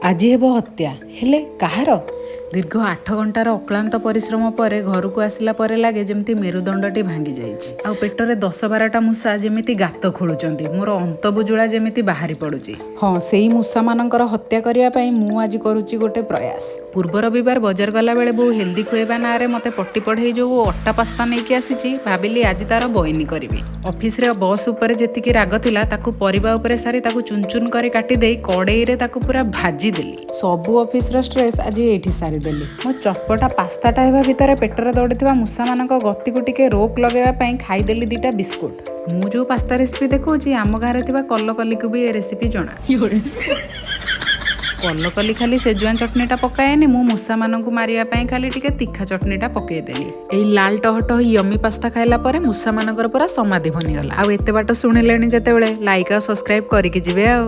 ଆଜି ହେବ ହତ୍ୟା, ହେଲେ କାହାର? ଦୀର୍ଘ 8 ଘଣ୍ଟାର ଅକ୍ଳାନ୍ତ ପରିଶ୍ରମ ପରେ ଘରକୁ ଆସିଲା ପରେ ଲାଗେ ଯେମିତି ମେରୁଦଣ୍ଡଟି ଭାଙ୍ଗି ଯାଇଛି। ଆଉ ପେଟରେ 10-12ଟା ମୂଷା ଯେମିତି ଗାତ ଖୋଳୁଛନ୍ତି। ମୋର ଅନ୍ତବୁଜୁଳା ଯେମିତି ବାହାରି ପଡୁଛି। ହଁ, ସେଇ ମୂଷାମାନଙ୍କର ହତ୍ୟା କରିବା ପାଇଁ ମୁଁ ଆଜି କରୁଛି ଗୋଟେ ପ୍ରୟାସ। ପୂର୍ବ ରବିବାର ବଜାର ଗଲାବେଳେ ବୋଉ ହେଲ୍ଦି ଖୁଆଇବା ନାଁରେ ମୋତେ ପଟି ପଢ଼େଇ ଯୋଉ ଅଟା ପାସ୍ତା ନେଇକି ଆସିଛି, ଭାବିଲି ଆଜି ତାର ବଇନି କରିବି। ଅଫିସରେ ବସ୍ ଉପରେ ଯେତିକି ରାଗ ଥିଲା ତାକୁ ପରିବା ଉପରେ ସାରି ତାକୁ ଚୁନ ଚୁନ କରି କାଟିଦେଇ କଡ଼େଇରେ ତାକୁ ପୁରା ଭାଜି ଦେଲି। ସବୁ ଅଫିସର ଷ୍ଟ୍ରେସ୍ ଆଜି ଏଇଠି ସାରିଦେଲି। ମୋ ଚଟପଟା ପାସ୍ତାଟା ହେବା ଭିତରେ ପେଟରେ ଦୌଡ଼ିଥିବା ମୂଷାମାନଙ୍କ ଗତିକୁ ଟିକେ ରୋକ ଲଗାଇବା ପାଇଁ ଖାଇଦେଲି 2ଟା ବିସ୍କୁଟ। ମୁଁ ଯୋଉ ପାସ୍ତା ରେସିପି ଦେଖଉଛି ଆମ ଗାଁରେ ଥିବା କଲକଲିକୁ ବି ଏ ରେସିପି ଜଣା। କଲକଲି ଖାଲି ସେଜୁଆଁ ଚଟଣିଟା ପକାଏନି, ମୁଁ ମୂଷାମାନଙ୍କୁ ମାରିବା ପାଇଁ ଖାଲି ଟିକେ ତୀଖା ଚଟଣିଟା ପକେଇଦେଲି। ଏଇ ଲାଲ ଟହଟହ ୟମି ପାସ୍ତା ଖାଇଲା ପରେ ମୂଷାମାନଙ୍କର ପୁରା ସମାଧି ବନିଗଲା। ଆଉ ଏତେ ବାଟ ଶୁଣିଲେଣି ଯେତେବେଳେ ଲାଇକ୍ ଆଉ ସବସ୍କ୍ରାଇବ କରିକି ଯିବେ ଆଉ।